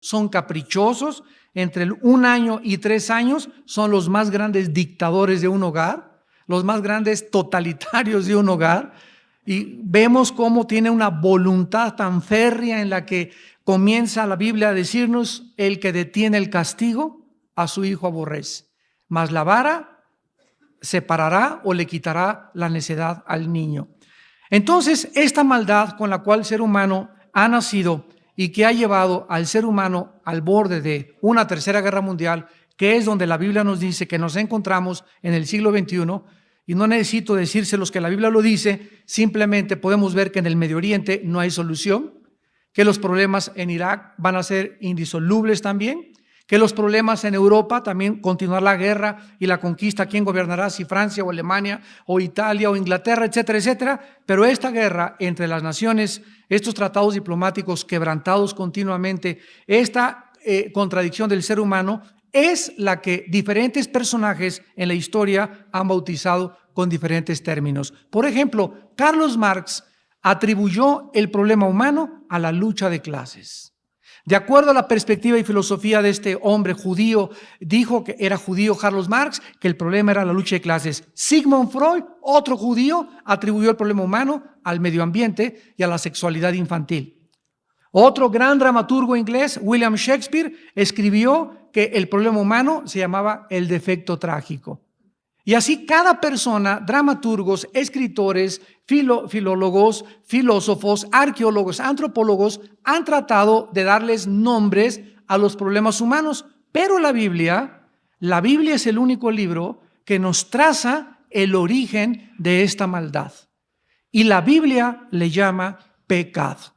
son caprichosos, entre el 1 año y 3 años son los más grandes dictadores de un hogar, los más grandes totalitarios de un hogar, y vemos cómo tiene una voluntad tan férrea en la que comienza la Biblia a decirnos: el que detiene el castigo a su hijo aborrece, mas la vara separará o le quitará la necedad al niño. Entonces, esta maldad con la cual el ser humano ha nacido y que ha llevado al ser humano al borde de una tercera guerra mundial, que es donde la Biblia nos dice que nos encontramos en el siglo XXI, y no necesito decírselos que la Biblia lo dice, simplemente podemos ver que en el Medio Oriente no hay solución, que los problemas en Irak van a ser indisolubles también, que los problemas en Europa también, continuar la guerra y la conquista, quién gobernará, si Francia o Alemania o Italia o Inglaterra, etcétera, etcétera. Pero esta guerra entre las naciones, estos tratados diplomáticos quebrantados continuamente, esta contradicción del ser humano es la que diferentes personajes en la historia han bautizado con diferentes términos. Por ejemplo, Carlos Marx atribuyó el problema humano a la lucha de clases. De acuerdo a la perspectiva y filosofía de este hombre judío, dijo que era judío Carlos Marx, que el problema era la lucha de clases. Sigmund Freud, otro judío, atribuyó el problema humano al medio ambiente y a la sexualidad infantil. Otro gran dramaturgo inglés, William Shakespeare, escribió que el problema humano se llamaba el defecto trágico. Y así cada persona, dramaturgos, escritores, filólogos, filósofos, arqueólogos, antropólogos, han tratado de darles nombres a los problemas humanos. Pero la Biblia es el único libro que nos traza el origen de esta maldad. Y la Biblia le llama pecado.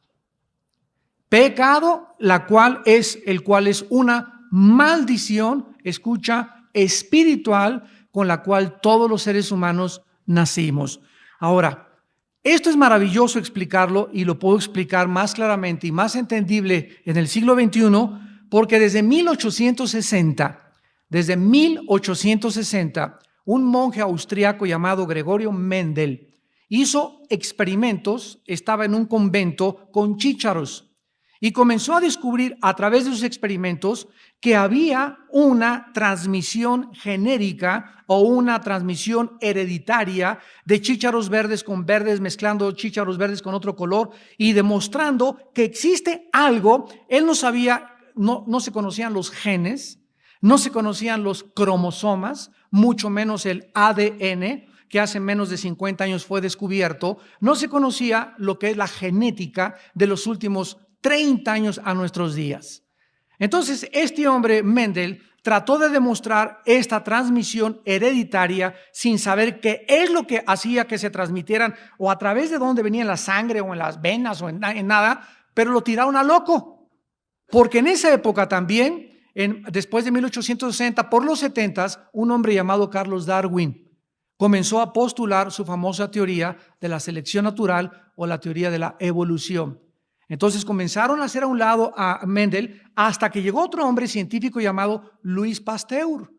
Pecado, el cual es una maldición, escucha, espiritual, con la cual todos los seres humanos nacimos. Ahora, esto es maravilloso explicarlo, y lo puedo explicar más claramente y más entendible en el siglo XXI, porque desde 1860, un monje austriaco llamado Gregorio Mendel hizo experimentos, estaba en un convento con chícharos, y comenzó a descubrir a través de sus experimentos que había una transmisión genérica o una transmisión hereditaria de chícharos verdes con verdes, mezclando chícharos verdes con otro color y demostrando que existe algo. Él no sabía, no se conocían los genes, no se conocían los cromosomas, mucho menos el ADN, que hace menos de 50 años fue descubierto. No se conocía lo que es la genética de los últimos 30 años a nuestros días. Entonces, este hombre, Mendel, trató de demostrar esta transmisión hereditaria sin saber qué es lo que hacía que se transmitieran o a través de dónde venía en la sangre o en las venas o en nada, pero lo tiraron a loco. Porque en esa época también, después de 1860, por los 70s, un hombre llamado Charles Darwin comenzó a postular su famosa teoría de la selección natural o la teoría de la evolución. Entonces comenzaron a hacer a un lado a Mendel hasta que llegó otro hombre científico llamado Louis Pasteur.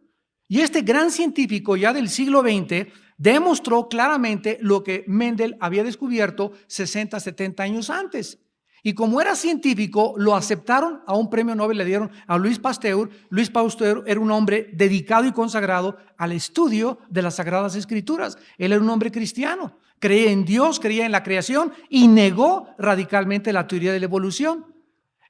Y este gran científico ya del siglo XX demostró claramente lo que Mendel había descubierto 60, 70 años antes. Y como era científico, lo aceptaron, a un premio Nobel le dieron a Louis Pasteur. Louis Pasteur era un hombre dedicado y consagrado al estudio de las Sagradas Escrituras. Él era un hombre cristiano. Creía en Dios, creía en la creación y negó radicalmente la teoría de la evolución.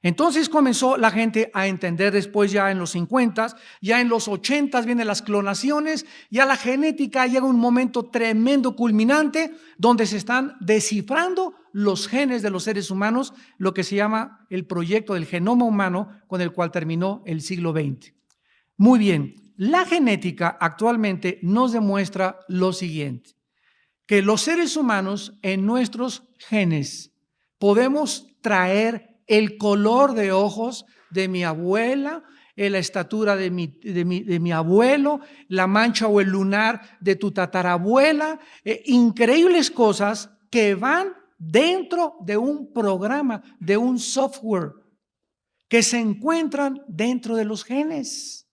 Entonces comenzó la gente a entender después, ya en los 50, ya en los 80 vienen las clonaciones, ya la genética llega a un momento tremendo, culminante, donde se están descifrando los genes de los seres humanos, lo que se llama el proyecto del genoma humano, con el cual terminó el siglo XX. Muy bien, la genética actualmente nos demuestra lo siguiente: que los seres humanos en nuestros genes podemos traer el color de ojos de mi abuela, la estatura de mi abuelo, la mancha o el lunar de tu tatarabuela, increíbles cosas que van dentro de un programa, de un software, que se encuentran dentro de los genes.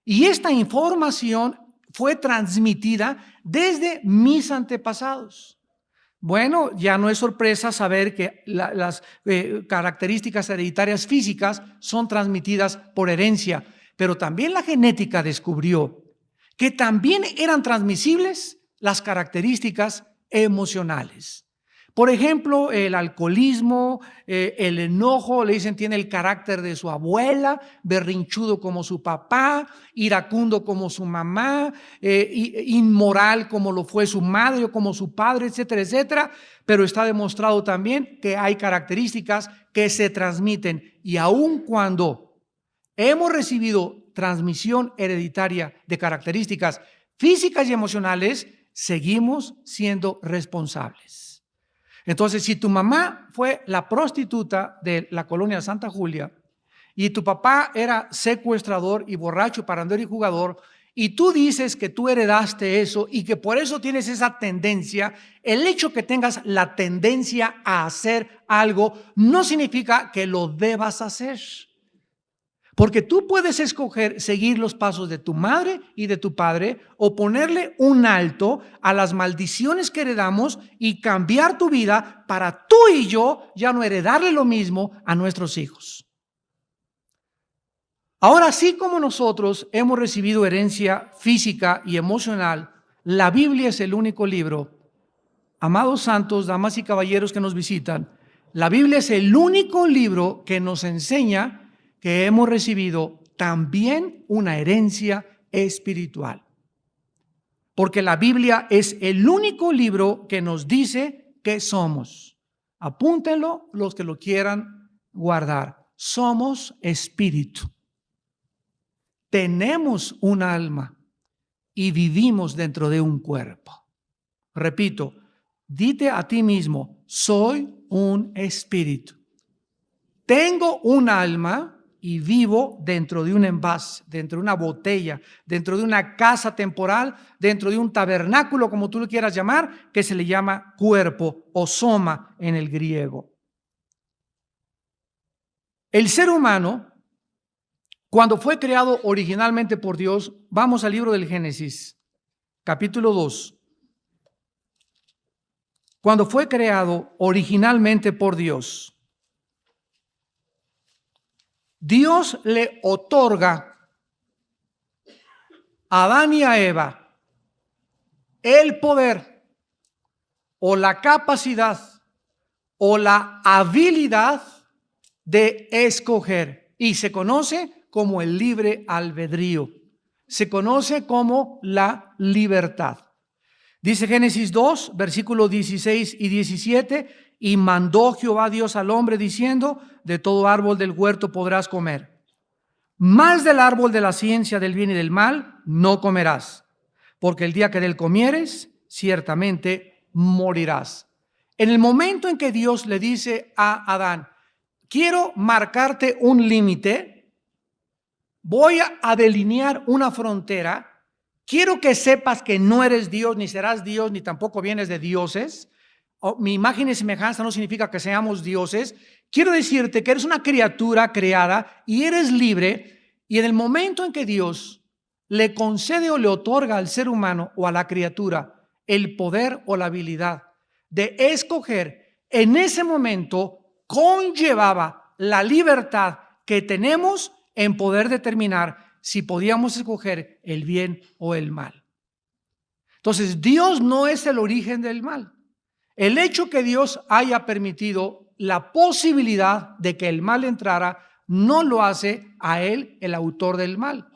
Y esta información fue transmitida desde mis antepasados, Bueno, ya no es sorpresa saber que las características hereditarias físicas son transmitidas por herencia, pero también la genética descubrió que también eran transmisibles las características emocionales. Por ejemplo, el alcoholismo, el enojo, le dicen, tiene el carácter de su abuela, berrinchudo como su papá, iracundo como su mamá, inmoral como lo fue su madre o como su padre, etcétera, etcétera. Pero está demostrado también que hay características que se transmiten, y aun cuando hemos recibido transmisión hereditaria de características físicas y emocionales, seguimos siendo responsables. Entonces, si tu mamá fue la prostituta de la colonia Santa Julia y tu papá era secuestrador y borracho, parrandero y jugador, y tú dices que tú heredaste eso y que por eso tienes esa tendencia, el hecho que tengas la tendencia a hacer algo no significa que lo debas hacer. Porque tú puedes escoger seguir los pasos de tu madre y de tu padre, o ponerle un alto a las maldiciones que heredamos y cambiar tu vida para tú y yo ya no heredarle lo mismo a nuestros hijos. Ahora, así como nosotros hemos recibido herencia física y emocional, la Biblia es el único libro, amados santos, damas y caballeros que nos visitan, la Biblia es el único libro que nos enseña que hemos recibido también una herencia espiritual. Porque la Biblia es el único libro que nos dice que somos. Apúntenlo los que lo quieran guardar. Somos espíritu. Tenemos un alma y vivimos dentro de un cuerpo. Repito, dite a ti mismo, soy un espíritu. Tengo un alma y vivo dentro de un envase, dentro de una botella, dentro de una casa temporal, dentro de un tabernáculo, como tú lo quieras llamar, que se le llama cuerpo o soma en el griego. El ser humano, cuando fue creado originalmente por Dios, vamos al libro del Génesis, capítulo 2. Cuando fue creado originalmente por Dios, Dios le otorga a Adán y a Eva el poder o la capacidad o la habilidad de escoger, y se conoce como el libre albedrío, se conoce como la libertad. Dice Génesis 2, versículos 16 y 17, y mandó Jehová Dios al hombre diciendo, de todo árbol del huerto podrás comer, mas del árbol de la ciencia del bien y del mal no comerás, porque el día que de él comieres, ciertamente morirás. En el momento en que Dios le dice a Adán, quiero marcarte un límite, voy a delinear una frontera, quiero que sepas que no eres Dios, ni serás Dios, ni tampoco vienes de dioses. Mi imagen y semejanza no significa que seamos dioses. Quiero decirte que eres una criatura creada y eres libre, y en el momento en que Dios le concede o le otorga al ser humano o a la criatura el poder o la habilidad de escoger, en ese momento conllevaba la libertad que tenemos en poder determinar si podíamos escoger el bien o el mal. Entonces, Dios no es el origen del mal. El hecho que Dios haya permitido la posibilidad de que el mal entrara no lo hace a Él el autor del mal.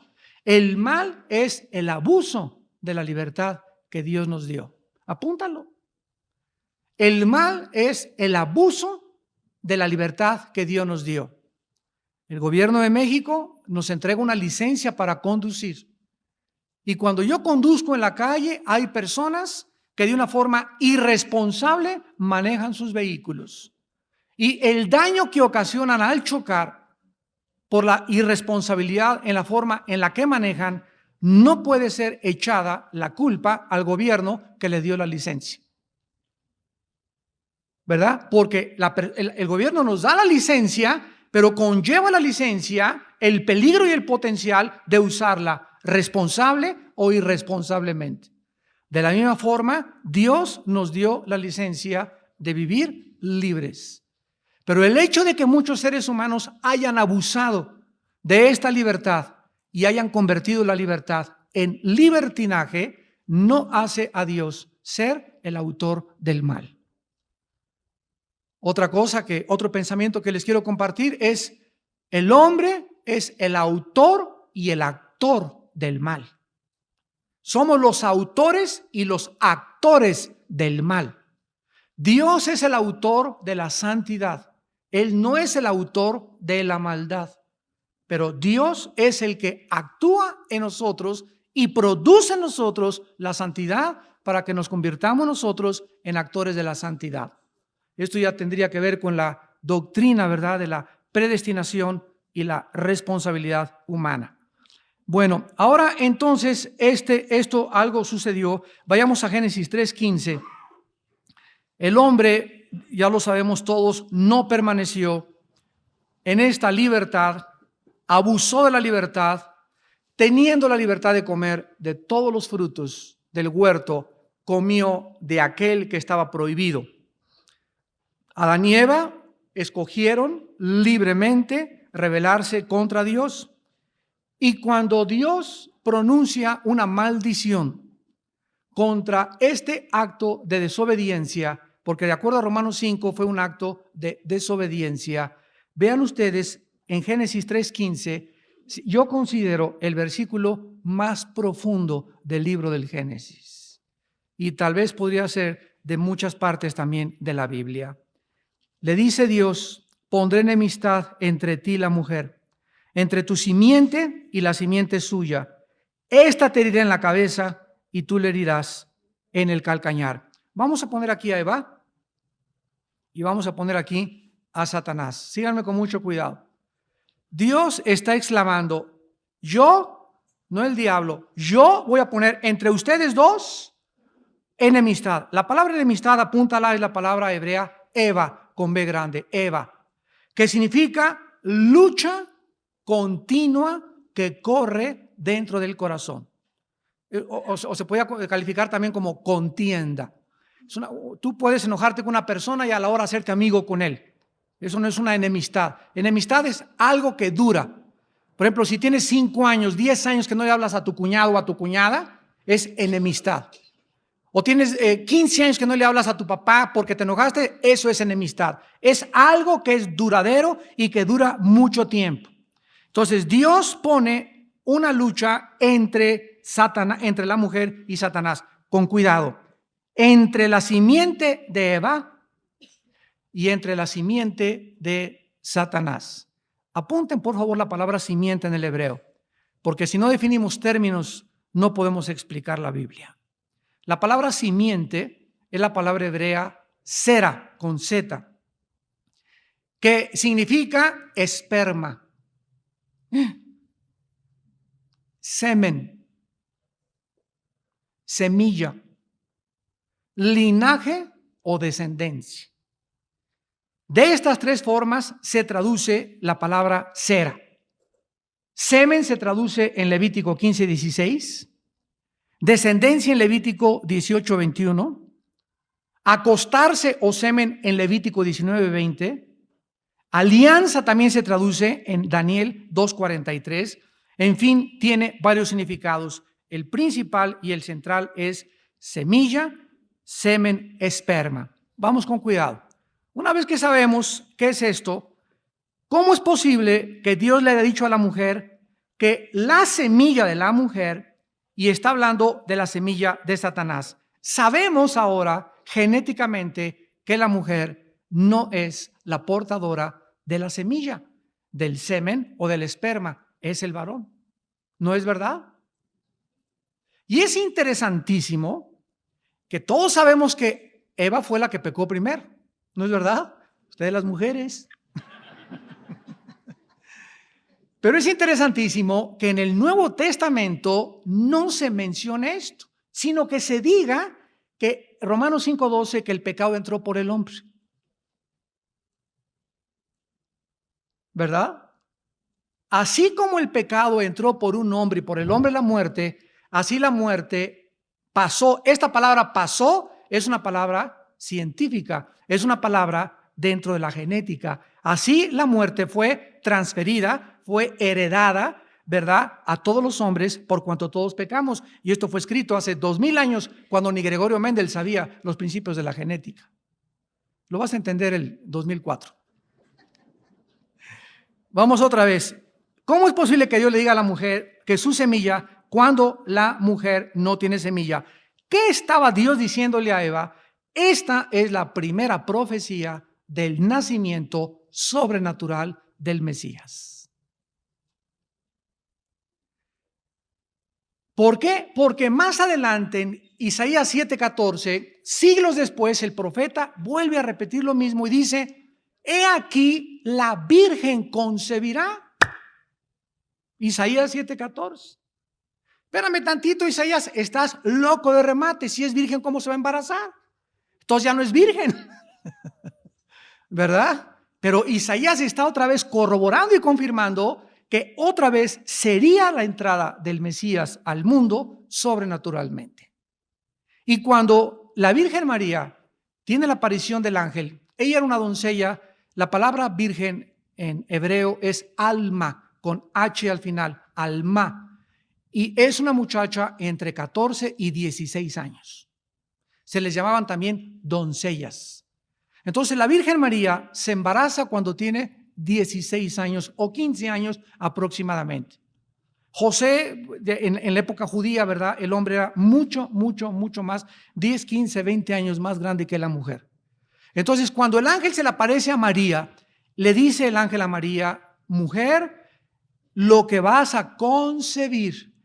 El mal es el abuso de la libertad que Dios nos dio. Apúntalo. El mal es el abuso de la libertad que Dios nos dio. El gobierno de México nos entrega una licencia para conducir. Y cuando yo conduzco en la calle, hay personas que de una forma irresponsable manejan sus vehículos. Y el daño que ocasionan al chocar por la irresponsabilidad en la forma en la que manejan, no puede ser echada la culpa al gobierno que le dio la licencia. ¿Verdad? Porque el gobierno nos da la licencia, pero conlleva la licencia el peligro y el potencial de usarla responsable o irresponsablemente. De la misma forma, Dios nos dio la licencia de vivir libres. Pero el hecho de que muchos seres humanos hayan abusado de esta libertad y hayan convertido la libertad en libertinaje, no hace a Dios ser el autor del mal. Otro pensamiento que les quiero compartir es: el hombre es el autor y el actor del mal. Somos los autores y los actores del mal. Dios es el autor de la santidad. Él no es el autor de la maldad. Pero Dios es el que actúa en nosotros y produce en nosotros la santidad para que nos convirtamos nosotros en actores de la santidad. Esto ya tendría que ver con la doctrina, ¿verdad?, de la predestinación y la responsabilidad humana. Bueno, ahora entonces esto algo sucedió. Vayamos a Génesis 3:15. El hombre, ya lo sabemos todos, no permaneció en esta libertad, abusó de la libertad, teniendo la libertad de comer de todos los frutos del huerto, comió de aquel que estaba prohibido. Adán y Eva escogieron libremente rebelarse contra Dios. Y cuando Dios pronuncia una maldición contra este acto de desobediencia, porque de acuerdo a Romanos 5 fue un acto de desobediencia, vean ustedes en Génesis 3:15, yo considero el versículo más profundo del libro del Génesis. Y tal vez podría ser de muchas partes también de la Biblia. Le dice Dios: pondré enemistad entre ti y la mujer, entre tu simiente y la simiente suya. Esta te herirá en la cabeza y tú le herirás en el calcañar. Vamos a poner aquí a Eva y vamos a poner aquí a Satanás. Síganme con mucho cuidado. Dios está exclamando: yo, no el diablo, yo voy a poner entre ustedes dos enemistad. La palabra enemistad, apúntala, es la palabra hebrea Eva, con B grande, Eva, que significa lucha continua que corre dentro del corazón. O se puede calificar también como contienda. Tú puedes enojarte con una persona y a la hora hacerte amigo con él. Eso no es una enemistad. Enemistad es algo que dura. Por ejemplo, si tienes 5 años, 10 años que no le hablas a tu cuñado o a tu cuñada, es enemistad. O tienes 15 años que no le hablas a tu papá porque te enojaste, eso es enemistad. Es algo que es duradero y que dura mucho tiempo. Entonces Dios pone una lucha entre la mujer y Satanás. Con cuidado. Entre la simiente de Eva y entre la simiente de Satanás. Apunten por favor la palabra simiente en el hebreo, porque si no definimos términos no podemos explicar la Biblia. La palabra simiente es la palabra hebrea sera, con Z, que significa esperma, semen, semilla, linaje o descendencia. De estas 3 formas se traduce la palabra sera. Semen se traduce en Levítico 15:16. Descendencia en Levítico 18:21, acostarse o semen en Levítico 19:20, alianza también se traduce en Daniel 2:43. En fin, tiene varios significados. El principal y el central es semilla, semen, esperma. Vamos con cuidado. Una vez que sabemos qué es esto, ¿cómo es posible que Dios le haya dicho a la mujer que la semilla de la mujer, y está hablando de la semilla de Satanás? Sabemos ahora genéticamente que la mujer no es la portadora de la semilla, del semen o del esperma, es el varón. ¿No es verdad? Y es interesantísimo que todos sabemos que Eva fue la que pecó primero, ¿no es verdad? Ustedes las mujeres. Pero es interesantísimo que en el Nuevo Testamento no se mencione esto, sino que se diga que Romanos 5:12, que el pecado entró por el hombre. ¿Verdad? Así como el pecado entró por un hombre y por el hombre la muerte, así la muerte Pasó, esta palabra pasó es una palabra científica, es una palabra dentro de la genética. Así la muerte fue transferida, fue heredada, ¿verdad?, a todos los hombres por cuanto todos pecamos. Y esto fue escrito hace 2000 años cuando ni Gregorio Mendel sabía los principios de la genética. Lo vas a entender el 2004. Vamos otra vez. ¿Cómo es posible que Dios le diga a la mujer que su semilla cuando la mujer no tiene semilla? ¿Qué estaba Dios diciéndole a Eva? Esta es la primera profecía del nacimiento sobrenatural del Mesías. ¿Por qué? Porque más adelante en Isaías 7:14, siglos después, el profeta vuelve a repetir lo mismo y dice: he aquí la virgen concebirá. Isaías 7:14. Espérame tantito, Isaías, estás loco de remate. Si es virgen, ¿cómo se va a embarazar? Entonces ya no es virgen, ¿verdad? Pero Isaías está otra vez corroborando y confirmando que otra vez sería la entrada del Mesías al mundo sobrenaturalmente. Y cuando la Virgen María tiene la aparición del ángel, ella era una doncella. La palabra virgen en hebreo es alma, con H al final, alma. Y es una muchacha entre 14 y 16 años. Se les llamaban también doncellas. Entonces la Virgen María se embaraza cuando tiene 16 años o 15 años aproximadamente. José, en la época judía, ¿verdad?, el hombre era mucho más, 10, 15, 20 años más grande que la mujer. Entonces, cuando el ángel se le aparece a María, le dice el ángel a María: mujer, lo que vas a concebir,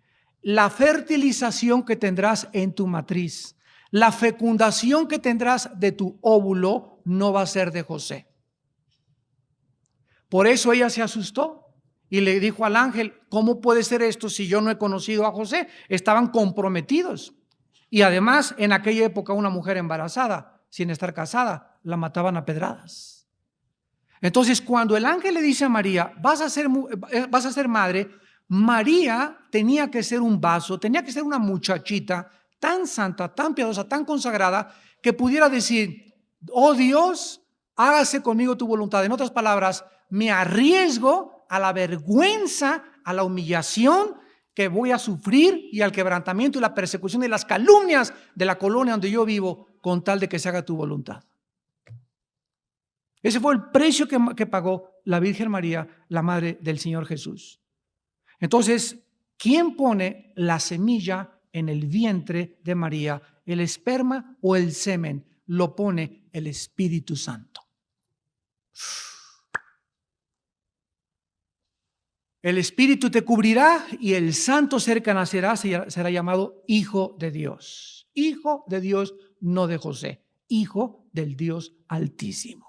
la fertilización que tendrás en tu matriz, la fecundación que tendrás de tu óvulo, no va a ser de José. Por eso ella se asustó y le dijo al ángel: ¿cómo puede ser esto si yo no he conocido a José? Estaban comprometidos. Y además, en aquella época, una mujer embarazada, sin estar casada, la mataban a pedradas. Entonces, cuando el ángel le dice a María: vas a ser madre, María tenía que ser un vaso, tenía que ser una muchachita tan santa, tan piadosa, tan consagrada, que pudiera decir: oh Dios, hágase conmigo tu voluntad. En otras palabras, me arriesgo a la vergüenza, a la humillación que voy a sufrir y al quebrantamiento y la persecución y las calumnias de la colonia donde yo vivo, con tal de que se haga tu voluntad. Ese fue el precio que pagó la Virgen María, la madre del Señor Jesús. Entonces, ¿quién pone la semilla en el vientre de María? ¿El esperma o el semen? Lo pone el Espíritu Santo. El Espíritu te cubrirá y el santo ser que nacerá será llamado Hijo de Dios. Hijo de Dios, no de José. Hijo del Dios Altísimo.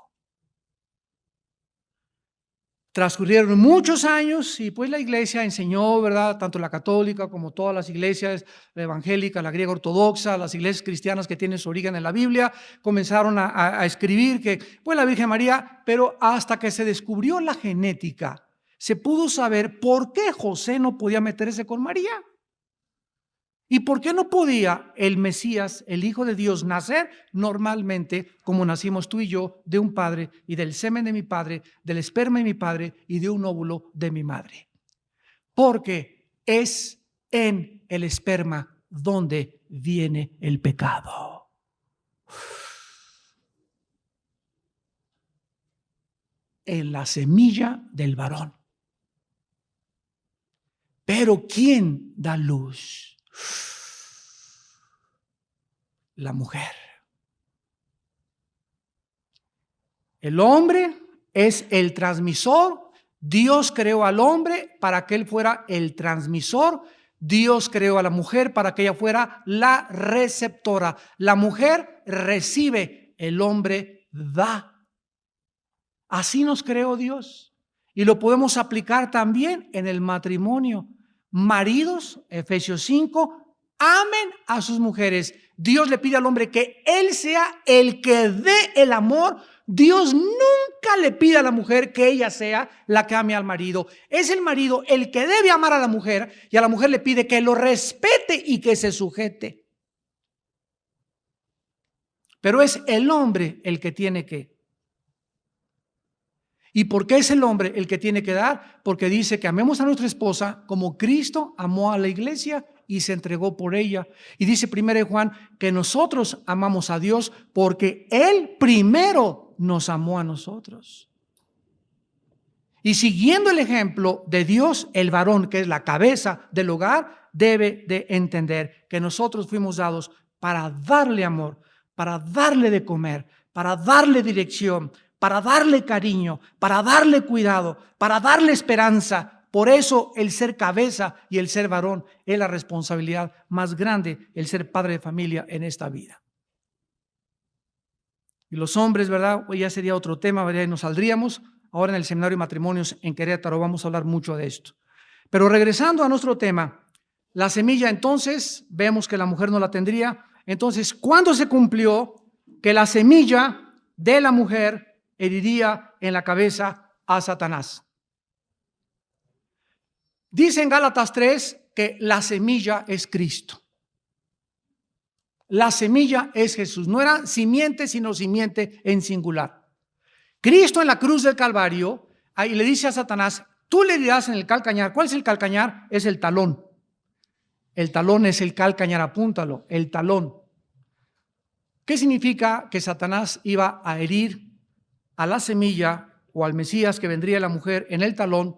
Transcurrieron muchos años y pues la iglesia enseñó, ¿verdad?, tanto la católica como todas las iglesias, la evangélica, la griega ortodoxa, las iglesias cristianas que tienen su origen en la Biblia, comenzaron a escribir que pues la Virgen María, pero hasta que se descubrió la genética, se pudo saber por qué José no podía meterse con María. ¿Y por qué no podía el Mesías, el Hijo de Dios, nacer normalmente como nacimos tú y yo, de un padre y del semen de mi padre, del esperma de mi padre y de un óvulo de mi madre? Porque es en el esperma donde viene el pecado. En la semilla del varón. Pero ¿quién da luz? La mujer. El hombre es el transmisor. Dios creó al hombre para que él fuera el transmisor. Dios creó a la mujer para que ella fuera la receptora. La mujer recibe, el hombre da. Así nos creó Dios. Y lo podemos aplicar también en el matrimonio. Maridos, Efesios 5, amen a sus mujeres. Dios le pide al hombre que él sea el que dé el amor. Dios nunca le pide a la mujer que ella sea la que ame al marido. Es el marido el que debe amar a la mujer y a la mujer le pide que lo respete y que se sujete. pero es el hombre el que tiene que. ¿Y por qué es el hombre el que tiene que dar? Porque dice que amemos a nuestra esposa como Cristo amó a la iglesia y se entregó por ella. Y dice 1 Juan que nosotros amamos a Dios porque Él primero nos amó a nosotros. Y siguiendo el ejemplo de Dios, el varón, que es la cabeza del hogar, debe de entender que nosotros fuimos dados para darle amor, para darle de comer, para darle dirección, para darle cariño, para darle cuidado, para darle esperanza. Por eso el ser cabeza y el ser varón es la responsabilidad más grande, el ser padre de familia en esta vida. Y los hombres, ¿verdad? Hoy ya sería otro tema, ¿verdad? Y nos saldríamos. Ahora en el seminario de matrimonios en Querétaro vamos a hablar mucho de esto. Pero regresando a nuestro tema, la semilla entonces, vemos que la mujer no la tendría. Entonces, ¿cuándo se cumplió que la semilla de la mujer heriría en la cabeza a Satanás? Dice en Gálatas 3 que la semilla es Cristo. La semilla es Jesús. No era simiente, sino simiente en singular. Cristo en la cruz del Calvario, ahí le dice a Satanás, tú le dirás en el calcañar. ¿Cuál es el calcañar? Es el talón. El talón es el calcañar, apúntalo, el talón. ¿Qué significa que Satanás iba a herir a la semilla o al Mesías que vendría la mujer en el talón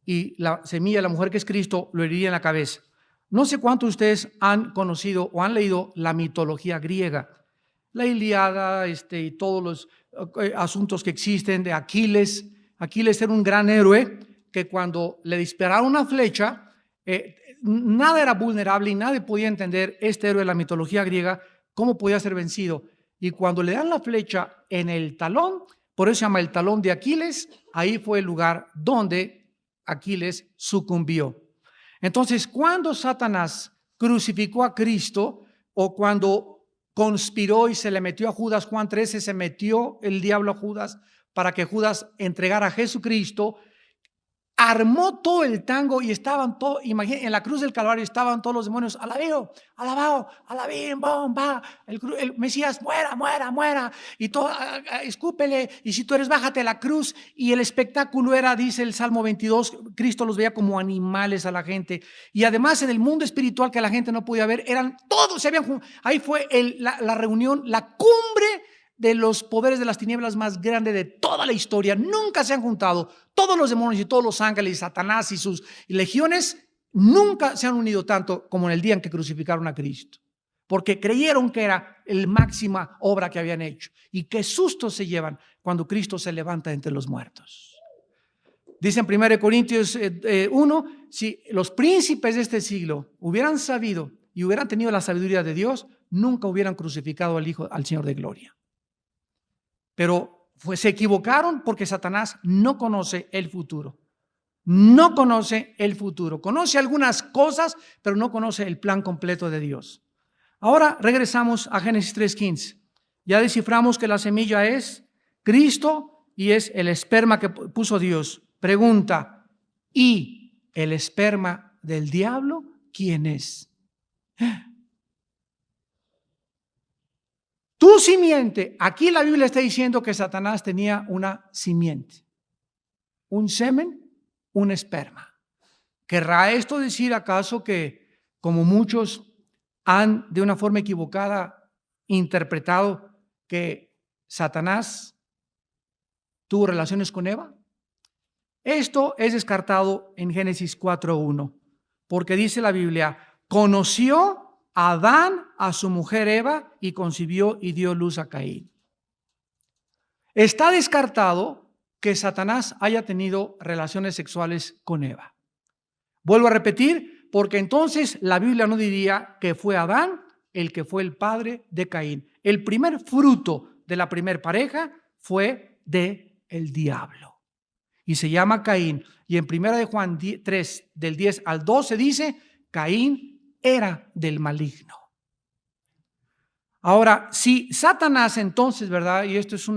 y la semilla de la mujer que es Cristo lo heriría en la cabeza? No sé cuántos de ustedes han conocido o han leído la mitología griega, la Ilíada y todos los asuntos que existen de Aquiles. Aquiles era un gran héroe que cuando le dispararon una flecha, nada era vulnerable y nadie podía entender este héroe de la mitología griega cómo podía ser vencido. Y cuando le dan la flecha en el talón, por eso se llama el talón de Aquiles, ahí fue el lugar donde Aquiles sucumbió. Entonces, cuando Satanás crucificó a Cristo o cuando conspiró y se le metió a Judas, Juan 13, se metió el diablo a Judas para que Judas entregara a Jesucristo, armó todo el tango y estaban todos, imagínense, en la cruz del Calvario estaban todos los demonios, alabado, alabín, bomba, el Mesías, muera, y todo, escúpele, y si tú eres, bájate a la cruz. Y el espectáculo era, dice el Salmo 22, Cristo los veía como animales a la gente, y además en el mundo espiritual que la gente no podía ver, eran todos, ahí fue la reunión, la cumbre de los poderes de las tinieblas más grande de toda la historia. Nunca se han juntado todos los demonios y todos los ángeles y Satanás y sus legiones, nunca se han unido tanto como en el día en que crucificaron a Cristo, porque creyeron que era la máxima obra que habían hecho. Y qué sustos se llevan cuando Cristo se levanta entre los muertos. Dice en 1 Corintios 1, si los príncipes de este siglo hubieran sabido y hubieran tenido la sabiduría de Dios, nunca hubieran crucificado al Señor de gloria. Pero se equivocaron porque Satanás no conoce el futuro. No conoce el futuro. Conoce algunas cosas, pero no conoce el plan completo de Dios. Ahora regresamos a Génesis 3:15. Ya desciframos que la semilla es Cristo y es el esperma que puso Dios. Pregunta, ¿y el esperma del diablo quién es? Tu simiente, aquí la Biblia está diciendo que Satanás tenía una simiente, un semen, un esperma. ¿Querrá esto decir acaso que, como muchos han de una forma equivocada interpretado, que Satanás tuvo relaciones con Eva? Esto es descartado en Génesis 4:1, porque dice la Biblia, conoció Adán a su mujer Eva y concibió y dio luz a Caín. Está descartado que Satanás haya tenido relaciones sexuales con Eva. Vuelvo a repetir, porque entonces la Biblia no diría que fue Adán el que fue el padre de Caín. El primer fruto de la primer pareja fue de el diablo y se llama Caín. Y en 1 de Juan 3, del 10 al 12 dice, Caín era del maligno. Ahora, si Satanás entonces, ¿verdad? Y esto es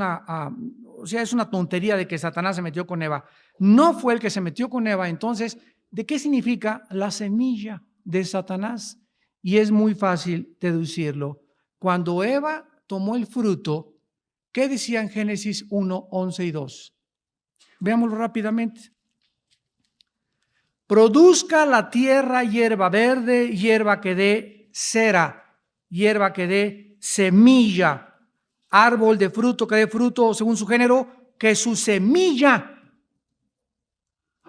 es una tontería de que Satanás se metió con Eva. No fue el que se metió con Eva. Entonces, ¿de qué significa la semilla de Satanás? Y es muy fácil deducirlo. Cuando Eva tomó el fruto. ¿Qué decía en Génesis 1, 11 y 2? Veámoslo rápidamente. Produzca la tierra hierba verde, hierba que dé cera, hierba que dé semilla, árbol de fruto que dé fruto según su género, que su semilla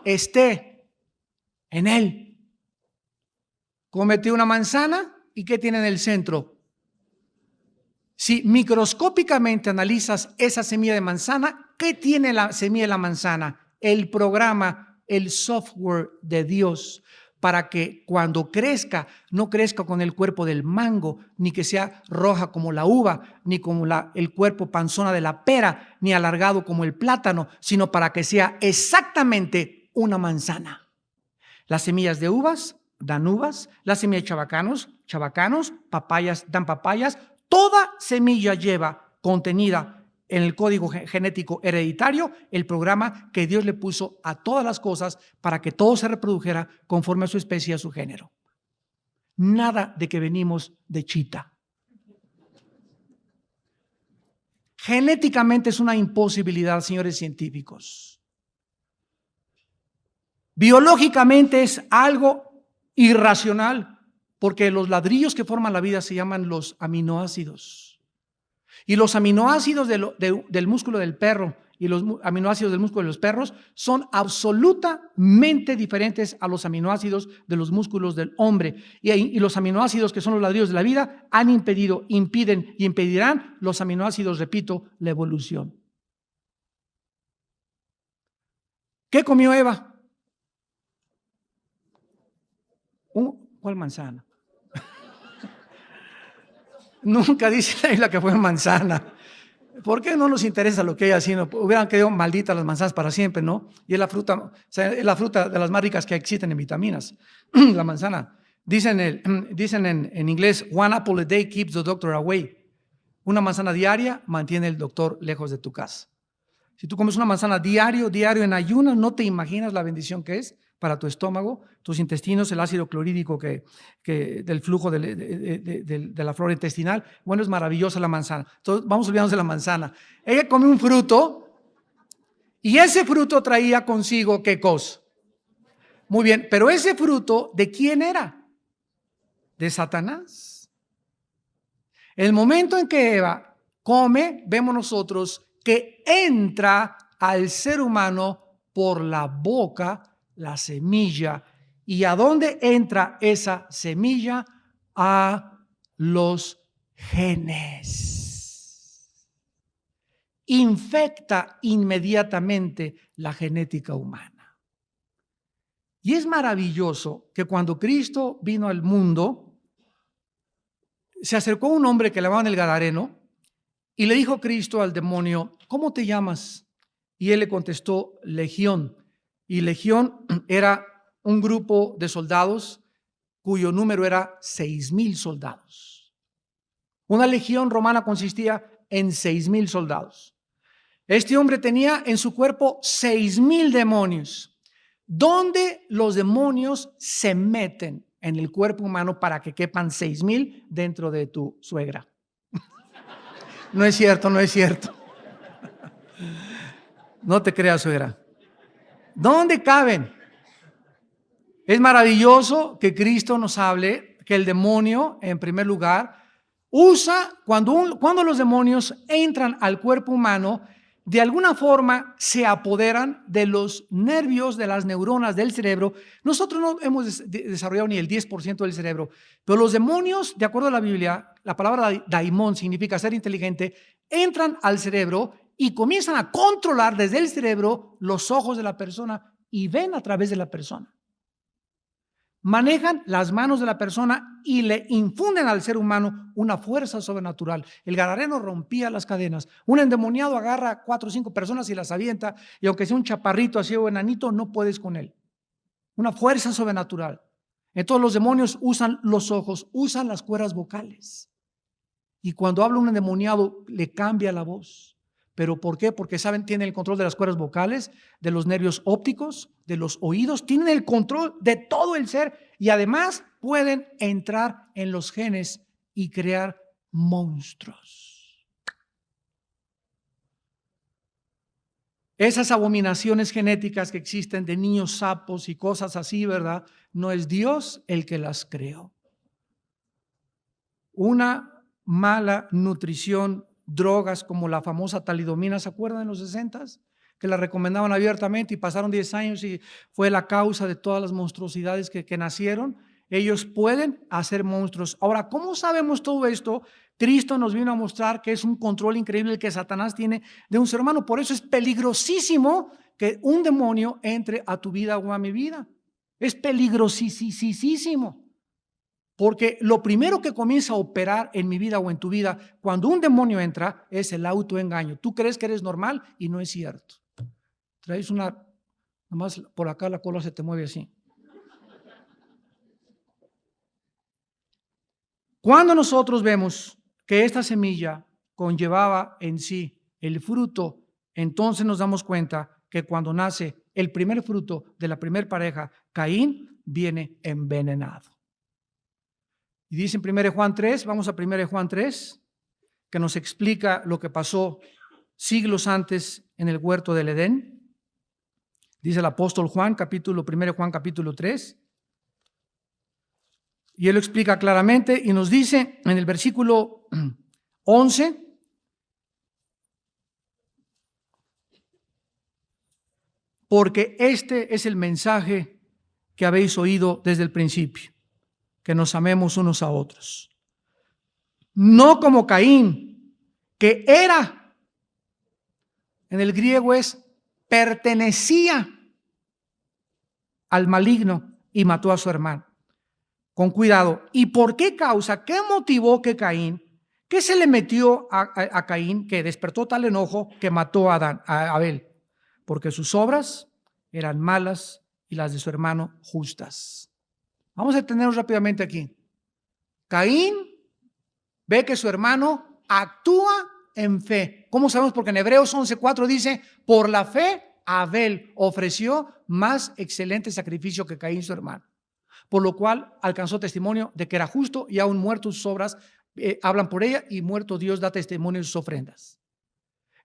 esté en él. Comete una manzana y ¿qué tiene en el centro? Si microscópicamente analizas esa semilla de manzana, ¿qué tiene la semilla de la manzana? El programa, el software de Dios, para que cuando crezca, no crezca con el cuerpo del mango, ni que sea roja como la uva, ni como el cuerpo panzona de la pera, ni alargado como el plátano, sino para que sea exactamente una manzana. Las semillas de uvas dan uvas, las semillas de chabacanos, papayas dan papayas. Toda semilla lleva contenida en el código genético hereditario el programa que Dios le puso a todas las cosas para que todo se reprodujera conforme a su especie y a su género. Nada de que venimos de chita. Genéticamente es una imposibilidad, señores científicos. Biológicamente es algo irracional, porque los ladrillos que forman la vida se llaman los aminoácidos. Y los aminoácidos del músculo del perro y los aminoácidos del músculo de los perros son absolutamente diferentes a los aminoácidos de los músculos del hombre. Y los aminoácidos que son los ladrillos de la vida han impedido, impiden y impedirán los aminoácidos, repito, la evolución. ¿Qué comió Eva? ¿Cuál manzana? Nunca dice la Biblia que fue manzana. ¿Por qué no nos interesa lo que ella hacía? Hubieran quedado malditas las manzanas para siempre, ¿no? Y es la fruta, o sea, es la fruta de las más ricas que existen en vitaminas. La manzana. Dicen en inglés, one apple a day keeps the doctor away. Una manzana diaria mantiene el doctor lejos de tu casa. Si tú comes una manzana diario en ayunas, no te imaginas la bendición que es para tu estómago, tus intestinos, el ácido clorhídrico del flujo de la flora intestinal. Bueno, es maravillosa la manzana. Entonces, vamos olvidándonos de la manzana. Ella come un fruto y ese fruto traía consigo ¿qué cosa? Muy bien, pero ese fruto, ¿de quién era? De Satanás. El momento en que Eva come, vemos nosotros que entra al ser humano por la boca la semilla. ¿Y a dónde entra esa semilla? A los genes. Infecta inmediatamente la genética humana. Y es maravilloso que cuando Cristo vino al mundo, se acercó un hombre que le llamaban el Gadareno y le dijo Cristo al demonio, ¿cómo te llamas? Y él le contestó, Legión. Y Legión era un grupo de soldados cuyo número era 6,000 soldados. Una legión romana consistía en 6,000 soldados. Este hombre tenía en su cuerpo 6,000 demonios. ¿Dónde los demonios se meten en el cuerpo humano para que quepan 6,000 dentro de tu suegra? No es cierto, no es cierto. No te creas, suegra. ¿Dónde caben? Es maravilloso que Cristo nos hable que el demonio, en primer lugar, usa, cuando los demonios entran al cuerpo humano, de alguna forma se apoderan de los nervios, de las neuronas del cerebro. Nosotros no hemos desarrollado ni el 10% del cerebro, pero los demonios, de acuerdo a la Biblia, la palabra daimón significa ser inteligente, entran al cerebro y comienzan a controlar desde el cerebro los ojos de la persona y ven a través de la persona. Manejan las manos de la persona y le infunden al ser humano una fuerza sobrenatural. El gadareno rompía las cadenas. Un endemoniado agarra a 4 o 5 personas y las avienta, y aunque sea un chaparrito así o enanito, no puedes con él. Una fuerza sobrenatural. Entonces los demonios usan los ojos, usan las cuerdas vocales. Y cuando habla un endemoniado, le cambia la voz. ¿Pero por qué? Porque saben, tienen el control de las cuerdas vocales, de los nervios ópticos, de los oídos, tienen el control de todo el ser y además pueden entrar en los genes y crear monstruos. esas abominaciones genéticas que existen de niños sapos y cosas así, ¿verdad? No es Dios el que las creó. Una mala nutrición, drogas como la famosa talidomina, ¿se acuerdan en los 60s? Que la recomendaban abiertamente y pasaron 10 años y fue la causa de todas las monstruosidades que nacieron. Ellos pueden hacer monstruos. Ahora, ¿cómo sabemos todo esto? Cristo nos vino a mostrar que es un control increíble el que Satanás tiene de un ser humano. Por eso es peligrosísimo que un demonio entre a tu vida o a mi vida. Es peligrosísimo. Porque lo primero que comienza a operar en mi vida o en tu vida cuando un demonio entra es el autoengaño. Tú crees que eres normal y no es cierto. Traes una, nomás por acá la cola se te mueve así. Cuando nosotros vemos que esta semilla conllevaba en sí el fruto, entonces nos damos cuenta que cuando nace el primer fruto de la primer pareja, Caín viene envenenado. Y dice en 1 Juan 3, vamos a 1 Juan 3, que nos explica lo que pasó siglos antes en el huerto del Edén. Dice el apóstol Juan, 1 Juan capítulo 3. Y él lo explica claramente y nos dice en el versículo 11, porque este es el mensaje que habéis oído desde el principio, que nos amemos unos a otros. No como Caín, que era, en el griego es pertenecía al maligno y mató a su hermano. Con cuidado. ¿Y por qué causa? ¿Qué motivó que Caín? ¿Qué se le metió a Caín que despertó tal enojo que mató a Abel? Porque sus obras eran malas y las de su hermano justas. Vamos a detenernos rápidamente aquí. Caín ve que su hermano actúa en fe. ¿Cómo sabemos? Porque en Hebreos 11:4 dice, por la fe Abel ofreció más excelente sacrificio que Caín su hermano. Por lo cual alcanzó testimonio de que era justo y aún muertos sus obras hablan por ella y muerto Dios da testimonio de sus ofrendas.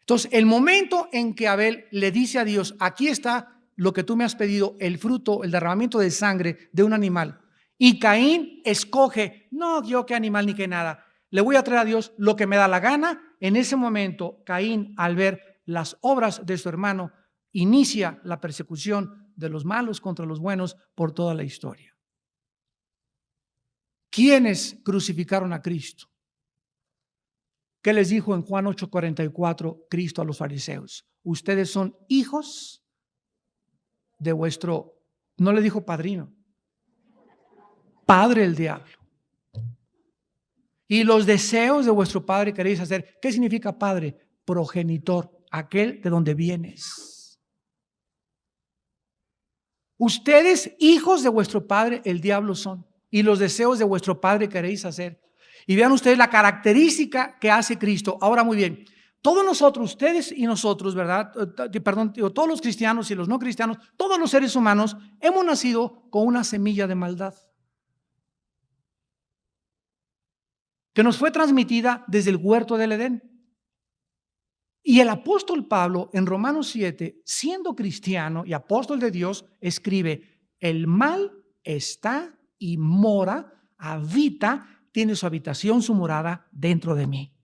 Entonces, el momento en que Abel le dice a Dios, aquí está lo que tú me has pedido, el fruto, el derramamiento de sangre de un animal, y Caín escoge, no, yo qué animal ni qué nada, le voy a traer a Dios lo que me da la gana. En ese momento, Caín, al ver las obras de su hermano, inicia la persecución de los malos contra los buenos por toda la historia. ¿Quiénes crucificaron a Cristo? ¿Qué les dijo en Juan 8:44 Cristo a los fariseos? Ustedes son hijos de vuestro, no le dijo padrino, padre el diablo. Y los deseos de vuestro padre queréis hacer. ¿Qué significa padre? Progenitor, aquel de donde vienes. Ustedes, hijos de vuestro padre el diablo son. Y los deseos de vuestro padre queréis hacer. Y vean ustedes la característica que hace Cristo. Ahora muy bien, todos nosotros, ustedes y nosotros, ¿verdad? Perdón, todos los cristianos y los no cristianos, todos los seres humanos, hemos nacido con una semilla de maldad que nos fue transmitida desde el huerto del Edén. Y el apóstol Pablo en Romanos 7, siendo cristiano y apóstol de Dios, escribe, el mal está y mora, habita, tiene su habitación, su morada dentro de mí.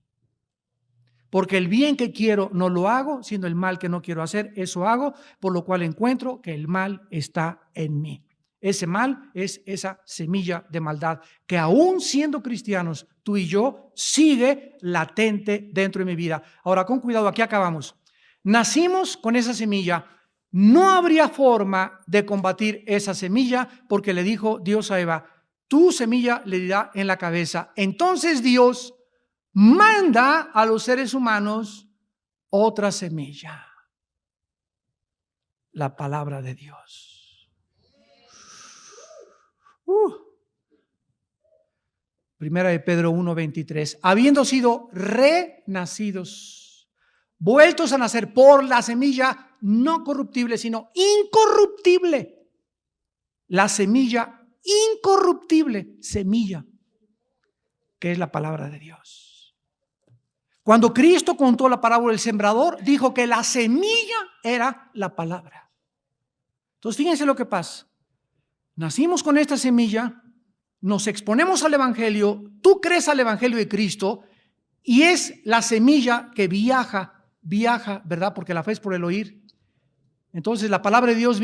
Porque el bien que quiero no lo hago, sino el mal que no quiero hacer, eso hago, por lo cual encuentro que el mal está en mí. Ese mal es esa semilla de maldad que aún siendo cristianos, tú y yo, sigue latente dentro de mi vida. Ahora, con cuidado, aquí acabamos. Nacimos con esa semilla. No habría forma de combatir esa semilla porque le dijo Dios a Eva, tu semilla le dirá en la cabeza. Entonces Dios manda a los seres humanos otra semilla, la palabra de Dios. Primera de Pedro 1:23, habiendo sido renacidos, vueltos a nacer por la semilla no corruptible, sino incorruptible. La semilla incorruptible, semilla, que es la palabra de Dios. Cuando Cristo contó la parábola del sembrador, dijo que la semilla era la palabra. Entonces, fíjense lo que pasa. Nacimos con esta semilla, nos exponemos al Evangelio, tú crees al Evangelio de Cristo y es la semilla que viaja, ¿verdad? Porque la fe es por el oír. Entonces la palabra de Dios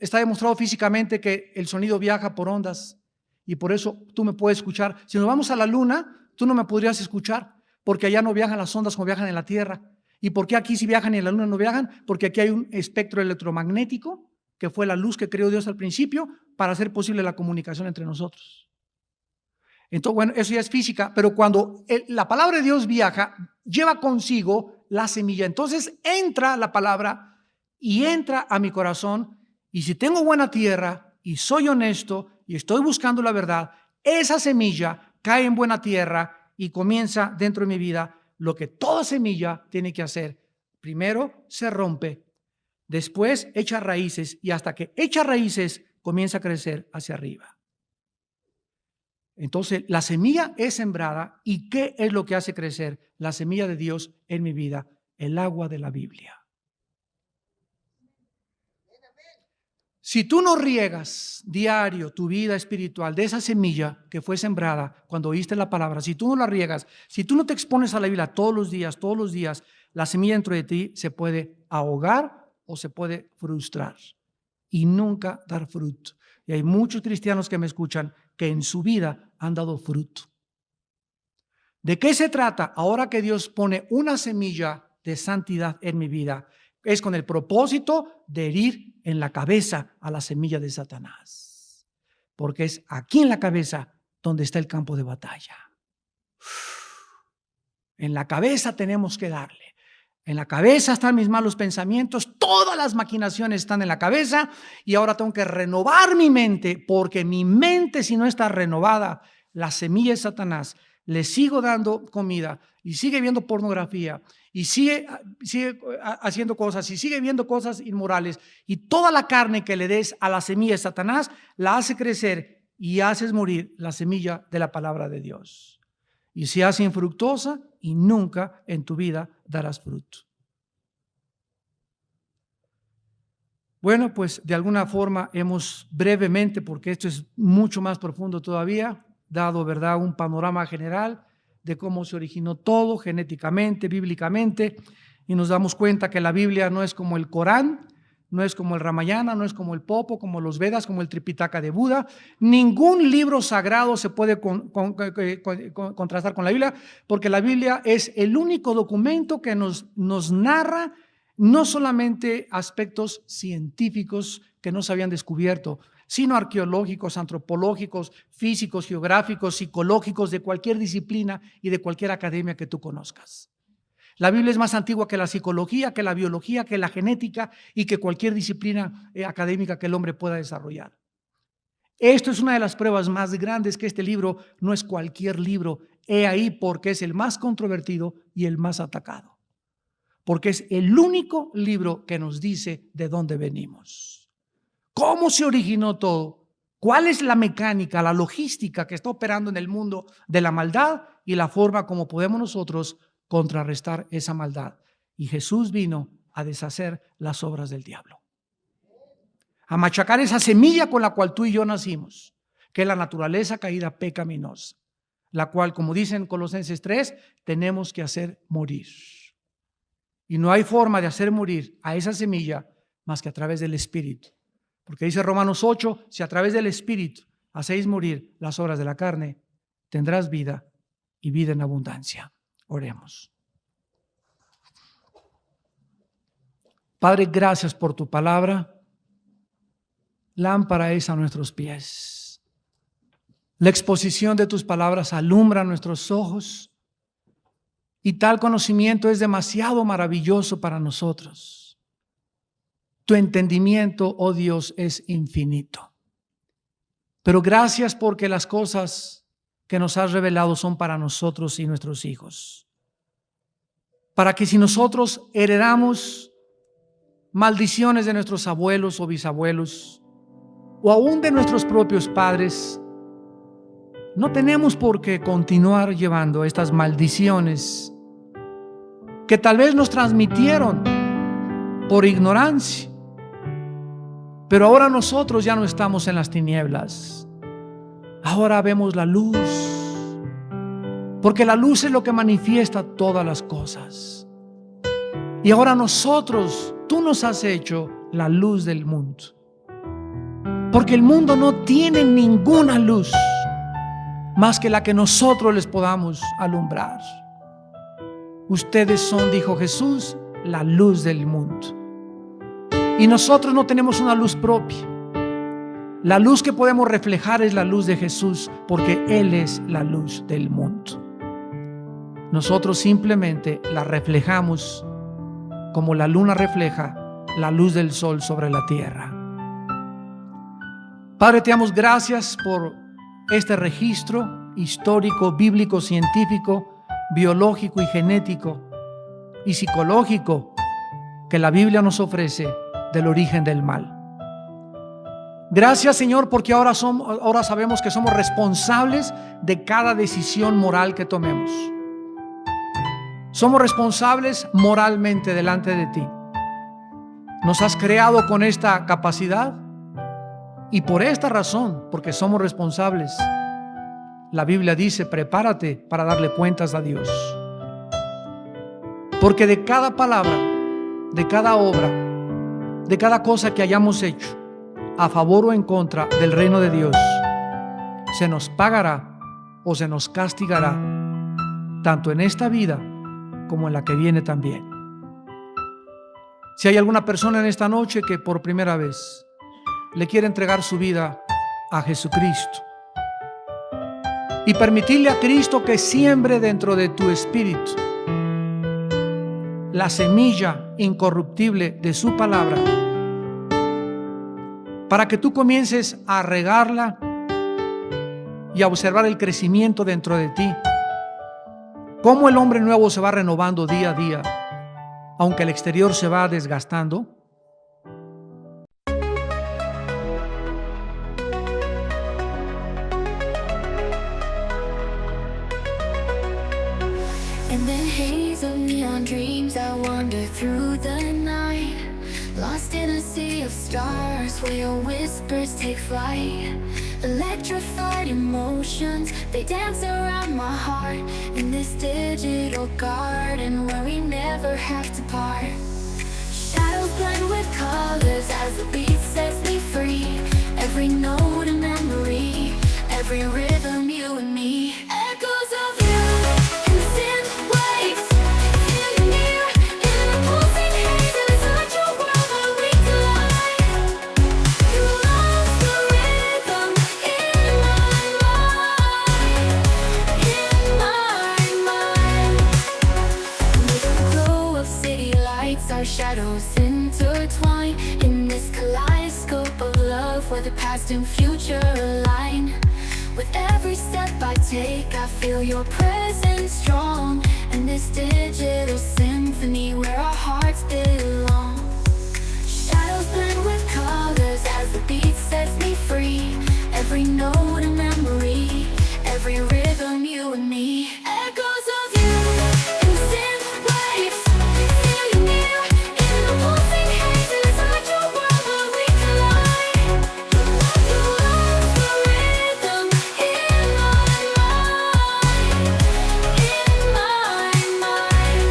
está demostrado físicamente que el sonido viaja por ondas y por eso tú me puedes escuchar. Si nos vamos a la luna, tú no me podrías escuchar porque allá no viajan las ondas como viajan en la Tierra. ¿Y por qué aquí sí viajan y en la luna no viajan? Porque aquí hay un espectro electromagnético que fue la luz que creó Dios al principio para hacer posible la comunicación entre nosotros. Entonces, bueno, eso ya es física, pero cuando la palabra de Dios viaja, lleva consigo la semilla. Entonces entra la palabra y entra a mi corazón, y si tengo buena tierra y soy honesto y estoy buscando la verdad, esa semilla cae en buena tierra y comienza dentro de mi vida lo que toda semilla tiene que hacer. Primero se rompe, después echa raíces y hasta que echa raíces comienza a crecer hacia arriba. Entonces, la semilla es sembrada. ¿Y qué es lo que hace crecer la semilla de Dios en mi vida? El agua de la Biblia. Si tú no riegas diario tu vida espiritual de esa semilla que fue sembrada cuando oíste la palabra, si tú no la riegas, si tú no te expones a la Biblia todos los días, la semilla dentro de ti se puede ahogar o se puede frustrar y nunca dar fruto. Y hay muchos cristianos que me escuchan que en su vida han dado fruto. ¿De qué se trata? Ahora que Dios pone una semilla de santidad en mi vida, es con el propósito de herir en la cabeza a la semilla de Satanás. Porque es aquí en la cabeza donde está el campo de batalla. En la cabeza tenemos que darle. En la cabeza están mis malos pensamientos, todas las maquinaciones están en la cabeza y ahora tengo que renovar mi mente, porque mi mente, si no está renovada, la semilla de Satanás, le sigo dando comida y sigue viendo pornografía y sigue haciendo cosas y sigue viendo cosas inmorales, y toda la carne que le des a la semilla de Satanás la hace crecer y haces morir la semilla de la palabra de Dios. Y se hace infructuosa y nunca en tu vida darás fruto. Bueno, pues de alguna forma hemos brevemente, porque esto es mucho más profundo todavía, dado, ¿verdad?, un panorama general de cómo se originó todo genéticamente, bíblicamente, y nos damos cuenta que la Biblia no es como el Corán, no es como el Ramayana, no es como el Popo, como los Vedas, como el Tripitaka de Buda. Ningún libro sagrado se puede contrastar con la Biblia, porque la Biblia es el único documento que nos narra no solamente aspectos científicos que no se habían descubierto, sino arqueológicos, antropológicos, físicos, geográficos, psicológicos, de cualquier disciplina y de cualquier academia que tú conozcas. La Biblia es más antigua que la psicología, que la biología, que la genética y que cualquier disciplina académica que el hombre pueda desarrollar. Esto es una de las pruebas más grandes que este libro no es cualquier libro. He ahí porque es el más controvertido y el más atacado. Porque es el único libro que nos dice de dónde venimos. ¿Cómo se originó todo? ¿Cuál es la mecánica, la logística que está operando en el mundo de la maldad y la forma como podemos nosotros contrarrestar esa maldad? Y Jesús vino a deshacer las obras del diablo, a machacar esa semilla con la cual tú y yo nacimos, que es la naturaleza caída pecaminosa, la cual, como dicen Colosenses 3, tenemos que hacer morir. Y no hay forma de hacer morir a esa semilla más que a través del Espíritu. Porque dice Romanos 8, si a través del Espíritu hacéis morir las obras de la carne, tendrás vida y vida en abundancia. Oremos. Padre, gracias por tu palabra. Lámpara es a nuestros pies. La exposición de tus palabras alumbra nuestros ojos. Y tal conocimiento es demasiado maravilloso para nosotros. Tu entendimiento, oh Dios, es infinito. Pero gracias porque las cosas que nos has revelado son para nosotros y nuestros hijos. Para que si nosotros heredamos maldiciones de nuestros abuelos o bisabuelos, o aún de nuestros propios padres, no tenemos por qué continuar llevando estas maldiciones que tal vez nos transmitieron por ignorancia. Pero ahora nosotros ya no estamos en las tinieblas. Ahora vemos la luz. Porque la luz es lo que manifiesta todas las cosas. Y ahora nosotros, tú nos has hecho la luz del mundo. Porque el mundo no tiene ninguna luz más que la que nosotros les podamos alumbrar. Ustedes son, dijo Jesús, la luz del mundo. Y nosotros no tenemos una luz propia. La luz que podemos reflejar es la luz de Jesús, porque Él es la luz del mundo. Nosotros simplemente la reflejamos como la luna refleja la luz del sol sobre la tierra. Padre, te damos gracias por este registro histórico, bíblico, científico, biológico y genético y psicológico que la Biblia nos ofrece del origen del mal. Gracias, Señor, porque ahora sabemos que somos responsables de cada decisión moral que tomemos. Somos responsables moralmente delante de ti. Nos has creado con esta capacidad y por esta razón, porque somos responsables, la Biblia dice: prepárate para darle cuentas a Dios. Porque de cada palabra, de cada obra, de cada cosa que hayamos hecho, a favor o en contra del reino de Dios, se nos pagará o se nos castigará, tanto en esta vida como en la que viene también. Si hay alguna persona en esta noche que por primera vez le quiere entregar su vida a Jesucristo y permitirle a Cristo que siembre dentro de tu espíritu la semilla incorruptible de su palabra, para que tú comiences a regarla y a observar el crecimiento dentro de ti, cómo el hombre nuevo se va renovando día a día, aunque el exterior se va desgastando. In the haze of neon dreams, I wander through the night, lost in a sea of stars where your whispers take flight. Electrified emotions, they dance around my heart, in this digital garden where we never have to part. Shadows blend with colors as the beat sets me free. Every note a memory, every rhythm you and me. Echoes of you in synth waves, feel you near in the pulsing haze. Inside your world where we collide. You lost the rhythm in my mind, in my mind. With the glow of city lights, our shadows intertwine in this kaleidoscope of love where the past and future align. With every step I take, I feel your presence strong, and this digital symphony where our hearts belong. Shadows blend with colors as the beat sets me free. Every note a memory, every rhythm you and me. Echoes of you in synth waves, feel you near in the pulsing haze. Inside your world where we collide. You lost the rhythm in my mind, in my mind.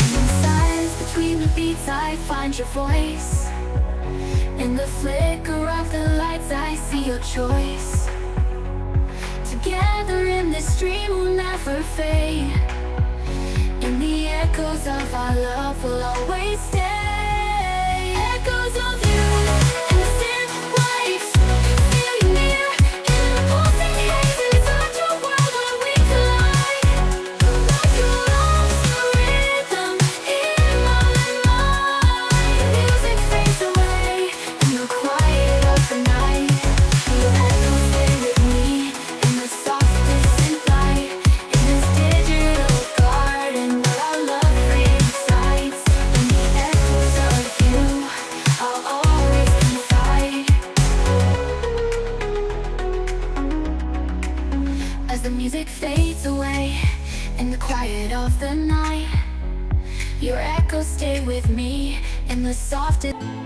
And in silence between the beats I find your voice. In the flicker of the lights I see your choice. Together in this dream we'll never fade. In the echoes of our love will always stay. Echoes of you in the synth waves, feel you near in the pulsing haze. Inside your world where we collide. You lost the rhythm in my mind. Music fades away in the quiet of the night. Your echoes stay with me in the softest synth light. In this digital garden where our love resides. In the echoes of you, I'll always confide. As the music fades away in the quiet of the night, Your echoes stay with me in the softest.